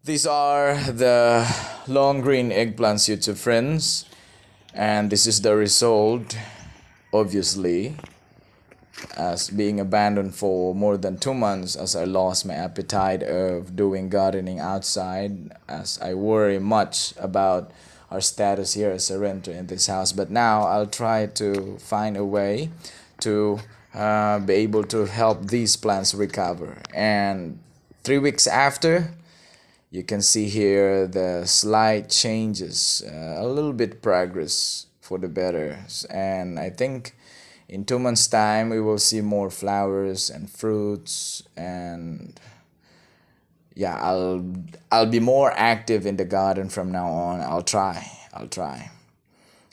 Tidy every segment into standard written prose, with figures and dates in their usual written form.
These are the long green eggplants, YouTube friends, and this is the result, obviously, as being abandoned for more than 2 months, as I lost my appetite of doing gardening outside, as I worry much about our status here as a renter in this house. But now I'll try to find a way to be able to help these plants recover. And 3 weeks after, you can see here the slight changes, a little bit progress for the better. And I think in 2 months time we will see more flowers and fruits, and yeah, I'll be more active in the garden from now on. I'll try,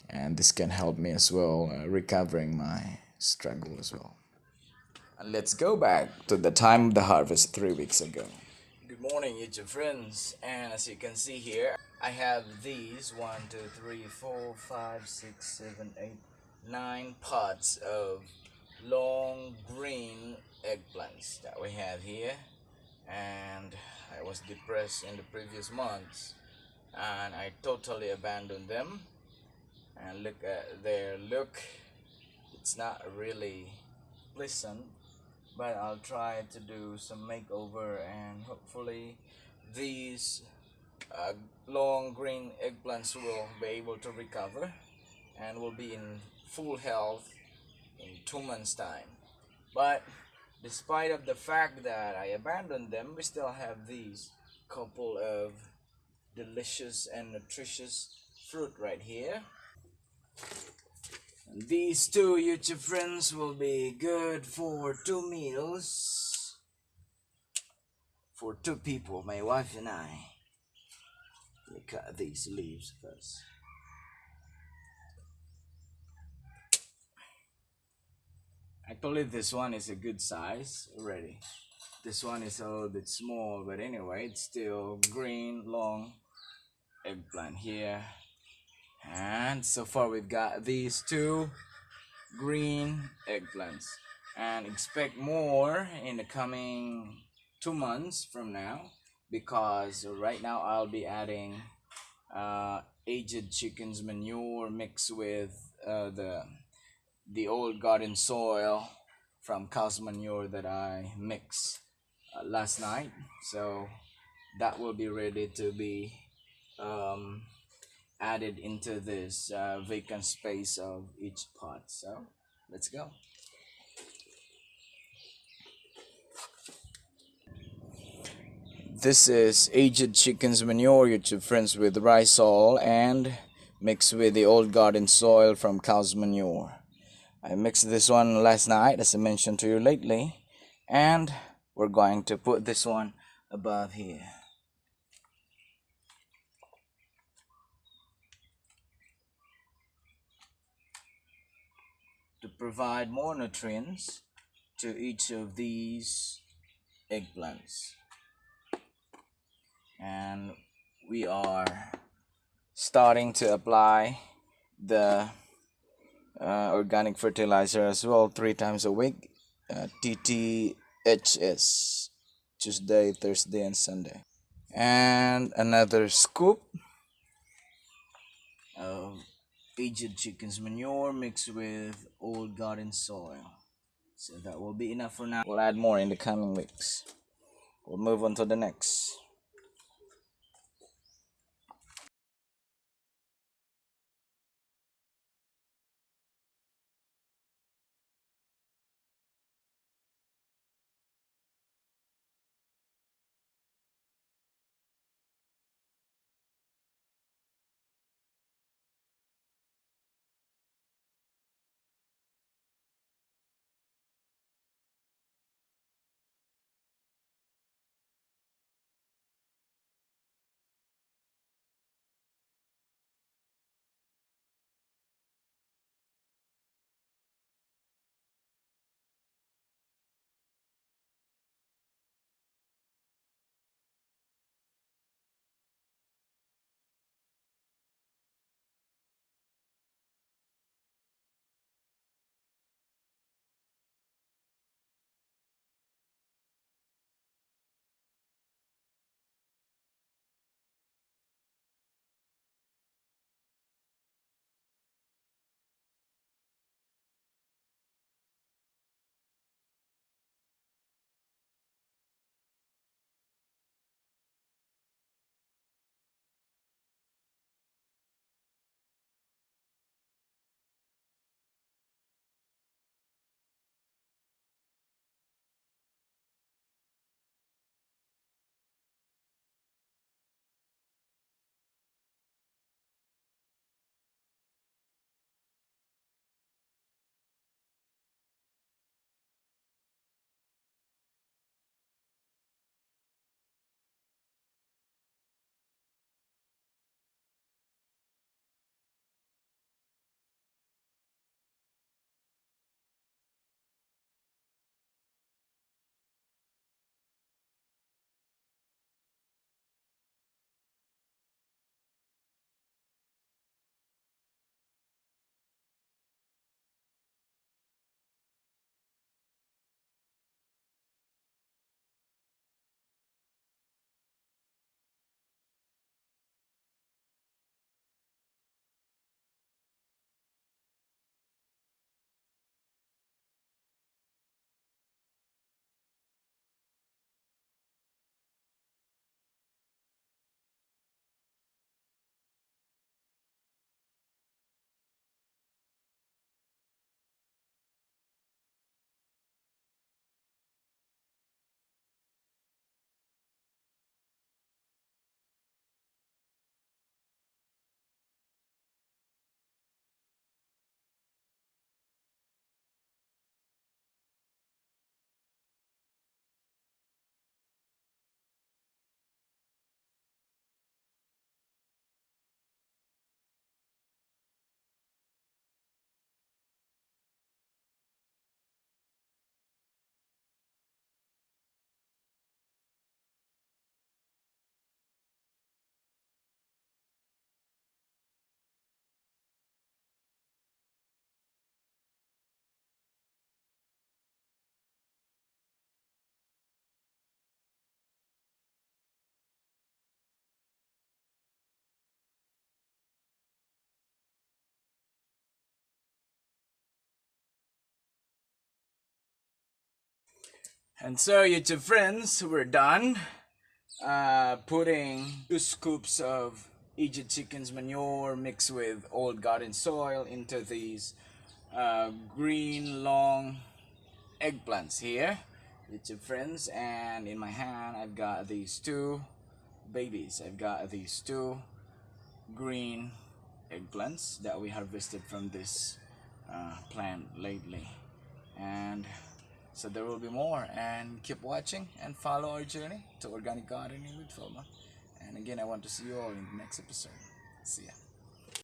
and this can help me as well, recovering my struggle as well. And let's go back to the time of the harvest 3 weeks ago. Good morning, YouTube friends, and as you can see here, I have these 9 pots of long green eggplants that we have here. And I was depressed in the previous months, and I totally abandoned them. And look at their look. It's not really pleasant, but I'll try to do some makeover, and hopefully these uh, long green eggplants will be able to recover and will be in full health in 2 months time. But despite of the fact that I abandoned them, we still have these couple of delicious and nutritious fruit right here. And these two, YouTube friends, will be good for 2 meals for 2 people, my wife and I. Let me cut these leaves first. Actually, this one is a good size already. This one is a little bit small, but anyway, it's still green, long eggplant here. And so far we've got these two green eggplants, and expect more in the coming 2 months from now, because right now I'll be adding aged chicken's manure mixed with the old garden soil from cow's manure that I mixed last night. So that will be ready to be um, added into this vacant space of each pot. So let's go. This is aged chicken's manure, YouTube friends, with rice oil and mixed with the old garden soil from cow's manure. I mixed this one last night, as I mentioned to you lately, and we're going to put this one above here. To provide more nutrients to each of these eggplants. And we are starting to apply the organic fertilizer as well, 3 times a week, TTHS, Tuesday, Thursday, and Sunday. And another scoop of aged chicken's manure mixed with old garden soil. So that will be enough for now. We'll add more in the coming weeks. We'll move on to the next. And so, YouTube friends, we're done putting 2 scoops of Egypt chicken's manure mixed with old garden soil into these green long eggplants here, YouTube friends. And in my hand I've got these 2 babies. I've got these 2 green eggplants that we harvested from this plant lately. And so there will be more, and keep watching and follow our journey to organic gardening with Filma. And again, I want to see you all in the next episode. See ya.